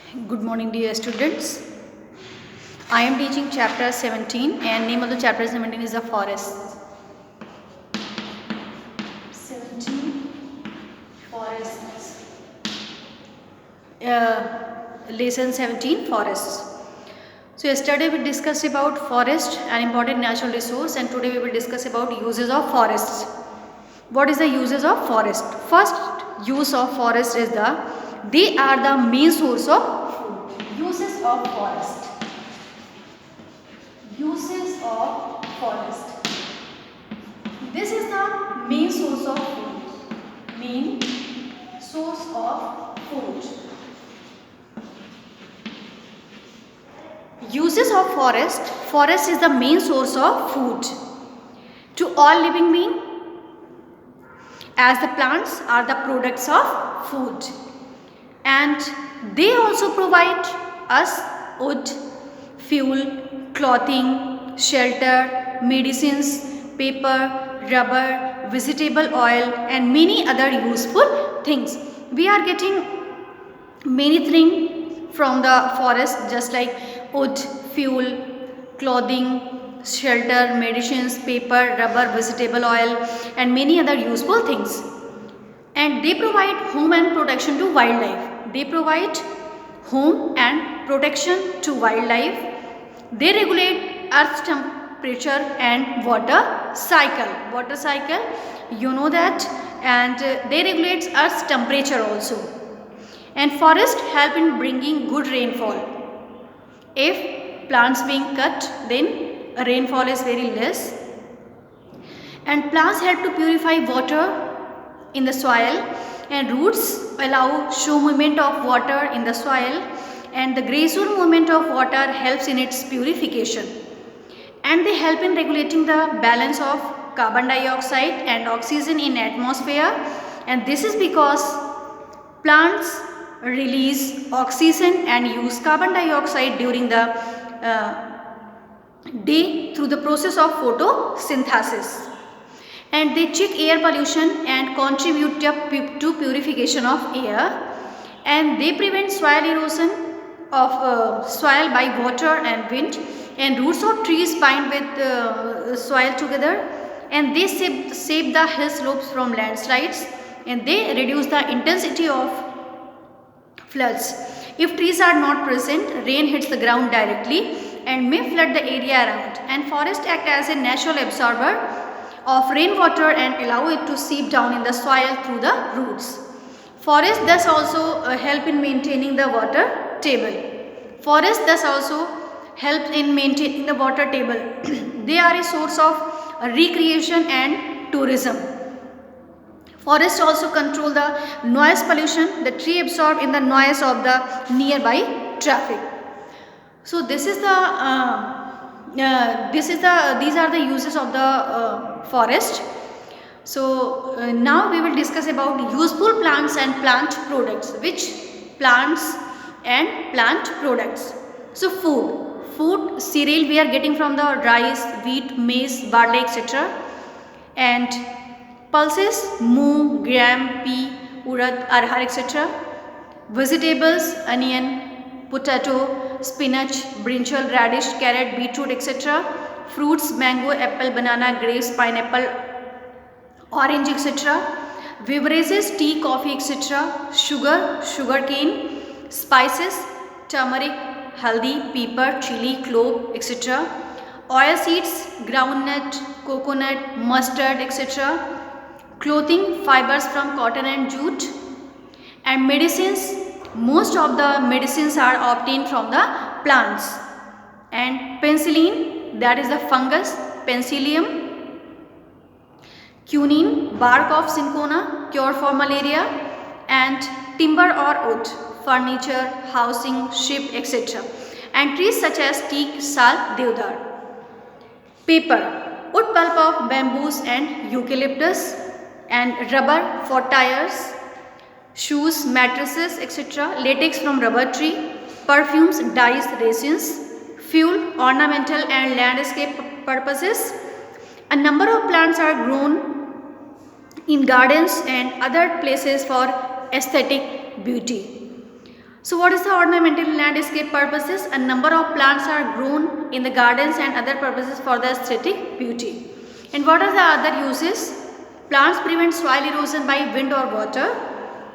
Good morning, dear students. I am teaching chapter 17 and name of the chapter 17 is the forest. 17 forests. Lesson 17 forests. So yesterday we discussed about forest, an important natural resource, and today we will discuss about uses of forests. What is the uses of forest? First use of forest is they are the main source of food. Uses of forest. Uses of forest. This is the main source of food. Main source of food. Uses of forest. Forest is the main source of food to all living beings, as the plants are the products of food, and they also provide us wood, fuel, clothing, shelter, medicines, paper, rubber, vegetable oil, and many other useful things. We are getting many things from the forest, just like wood, fuel, clothing, shelter, medicines, paper, rubber, vegetable oil, and many other useful things. And they provide home and protection to wildlife. They provide home and protection to wildlife. They regulate earth's temperature and water cycle. Water cycle, you know that, and they regulate earth's temperature also. And forests help in bringing good rainfall. If plants being cut, then rainfall is very less. And plants help to purify water in the soil, and roots allow show movement of water in the soil, and the graceful movement of water helps in its purification. And they help in regulating the balance of carbon dioxide and oxygen in atmosphere, and this is because plants release oxygen and use carbon dioxide during the day through the process of photosynthesis. And they check air pollution and contribute to purification of air, and they prevent soil erosion of soil by water and wind, and roots of trees bind with soil together, and they save the hill slopes from landslides, and they reduce the intensity of floods. If trees are not present, rain hits the ground directly and may flood the area around, and forests act as a natural absorber of rainwater and allow it to seep down in the soil through the roots. Forests thus also help in maintaining the water table. Forests thus also help in maintaining the water table. They are a source of recreation and tourism. Forests also control the noise pollution. The tree absorb in the noise of the nearby traffic. So this is these are the uses of the forest. So now we will discuss about useful plants and plant products. Which plants and plant products? So food cereal we are getting from the rice, wheat, maize, barley, etc. And pulses, moong, gram, pea, urad, arhar, etc. Vegetables, onion, potato, spinach, brinjal, radish, carrot, beetroot, etc. Fruits, mango, apple, banana, grapes, pineapple, orange, etc. Beverages, tea, coffee, etc. Sugar cane. Spices, turmeric, haldi, pepper, chili, clove, etc. Oil seeds, groundnut, coconut, mustard, etc. Clothing, fibers from cotton and jute. And medicines, most of the medicines are obtained from the plants. And penicillin, that is the fungus, penicillium. Quinine, bark of cinchona, cure for malaria. And timber or wood, furniture, housing, ship, etc. And trees such as teak, sal, deodar. Paper, wood pulp of bamboos and eucalyptus. And rubber for tires, shoes, mattresses, etc. Latex from rubber tree. Perfumes, dyes, resins. Fuel, ornamental and landscape purposes. A number of plants are grown in gardens and other places for aesthetic beauty. So what is the ornamental landscape purposes? A number of plants are grown in the gardens and other purposes for the aesthetic beauty. And what are the other uses? Plants prevent soil erosion by wind or water,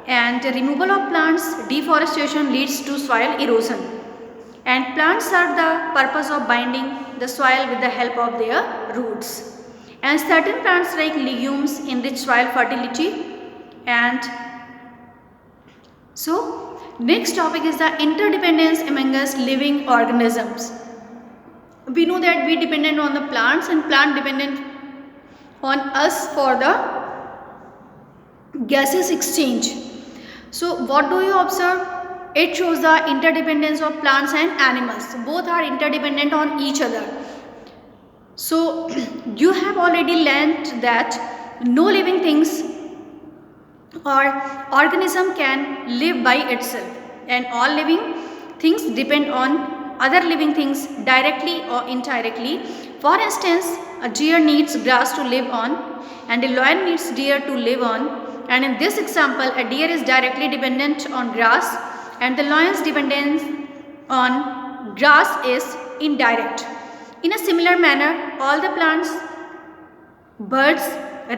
and removal of plants, deforestation leads to soil erosion. And plants serve the purpose of binding the soil with the help of their roots. And certain plants like legumes enrich soil fertility. And so next topic is the interdependence among us living organisms. We know that we dependent on the plants and plant dependent on us for the gases exchange. So what do you observe? It shows the interdependence of plants and animals. Both are interdependent on each other. So you have already learnt that no living things or organism can live by itself, and all living things depend on other living things directly or indirectly. For instance, a deer needs grass to live on, and a lion needs deer to live on. And in this example, a deer is directly dependent on grass and the lion's dependence on grass is indirect. In a similar manner, all the plants, birds,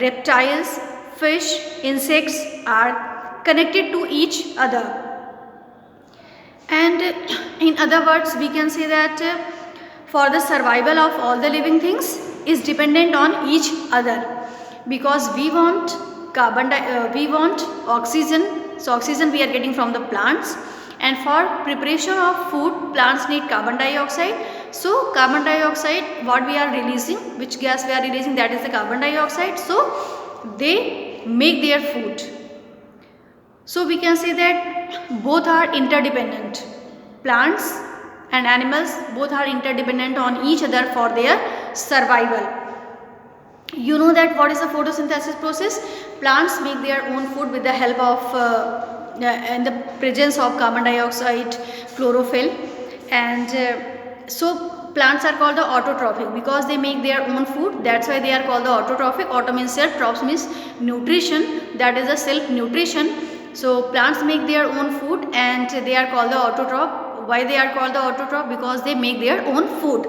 reptiles, fish, insects are connected to each other. And in other words, we can say that for the survival of all the living things is dependent on each other, because we want we want oxygen. So oxygen we are getting from the plants, and for preparation of food plants need carbon dioxide. So carbon dioxide, what we are releasing, which gas we are releasing, that is the carbon dioxide. So they make their food. So we can say that both are interdependent. Plants and animals both are interdependent on each other for their survival. You know that what is the photosynthesis process? Plants make their own food with the help of and the presence of carbon dioxide, chlorophyll, and so plants are called the autotrophic because they make their own food. That's why they are called the autotrophic. Auto means self, trophs means nutrition, that is a self nutrition. So plants make their own food and they are called the autotroph. Why they are called the autotroph? Because they make their own food.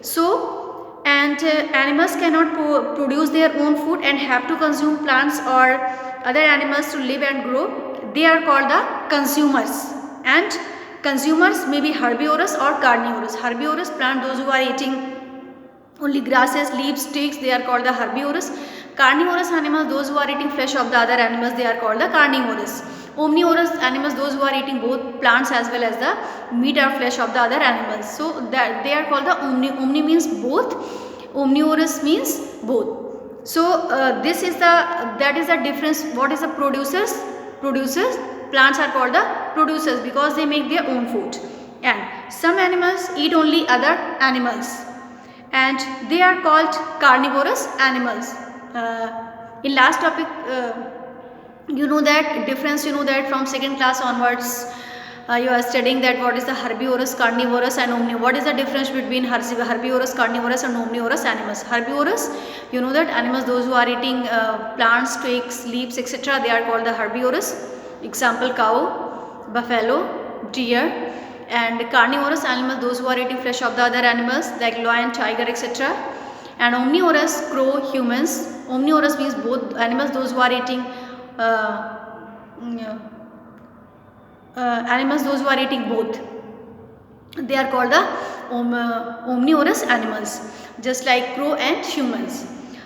So and animals cannot produce their own food and have to consume plants or other animals to live and grow. They are called the consumers, and consumers may be herbivorous or carnivorous. Herbivorous plant, those who are eating only grasses, leaves, sticks, they are called the herbivorous. Carnivorous animals, those who are eating flesh of the other animals, they are called the carnivorous. Omnivorous animals, those who are eating both plants as well as the meat or flesh of the other animals. So that they are called the omni means both, omnivorous means both. So this is that is the difference. What is the producers? Producers, plants are called the producers because they make their own food, and some animals eat only other animals and they are called carnivorous animals. In last topic, you know that difference, you know that from second class onwards you are studying that what is the herbivorous, carnivorous and omnivorous. What is the difference between herbivorous, carnivorous and omnivorous animals? Herbivorous, you know that animals those who are eating plants, twigs, leaves, etc., they are called the herbivorous. Example, cow, buffalo, deer. And carnivorous animals, those who are eating flesh of the other animals like lion, tiger, etc. And omnivorous, crow, humans. Omnivorous means both animals, those who are eating animals, those who are eating both, they are called the omnivorous animals, just like crow and humans.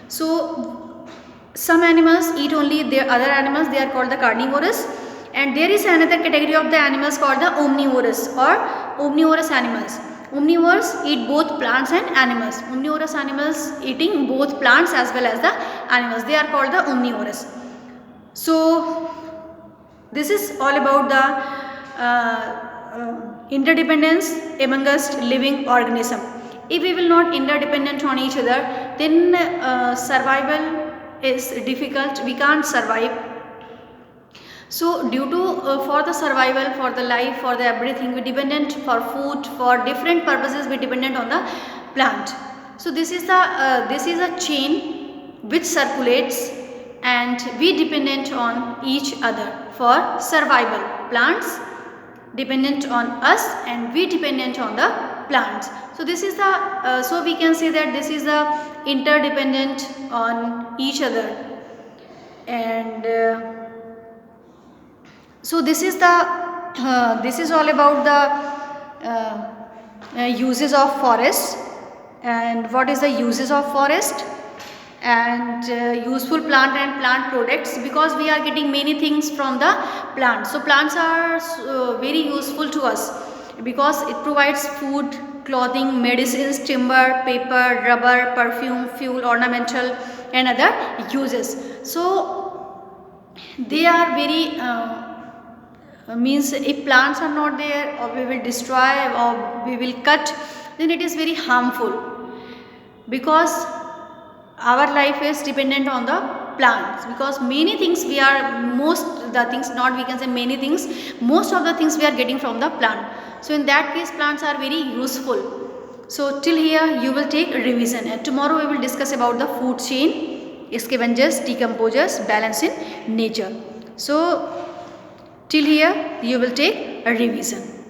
So some animals eat only their other animals, they are called the carnivorous. And there is another category of the animals called the omnivorous or omnivorous animals. Omnivores eat both plants and animals. Omnivorous animals eating both plants as well as the animals, they are called the omnivorous. So this is all about the interdependence among us living organism. If we will not interdependent on each other, then survival is difficult. We can't survive. So due to for the survival, for the life, for the everything, we dependent for food, for different purposes we dependent on the plant. So this is a chain which circulates and we dependent on each other for survival. Plants, dependent on us and we dependent on the plants. So this is the so we can say that this is the interdependent on each other. And so this is the this is all about the uses of forest. And what is the uses of forest? And useful plant and plant products, because we are getting many things from the plants. So plants are very useful to us because it provides food, clothing, medicines, timber, paper, rubber, perfume, fuel, ornamental and other uses. So they are very means if plants are not there, or we will destroy or we will cut, then it is very harmful, because our life is dependent on the plants. Because many things we are, most the things, not we can say many things, most of the things we are getting from the plant. So in that case plants are very useful. So till here you will take revision, and tomorrow we will discuss about the food chain, scavengers, decomposers, balance in nature. So till here you will take a revision.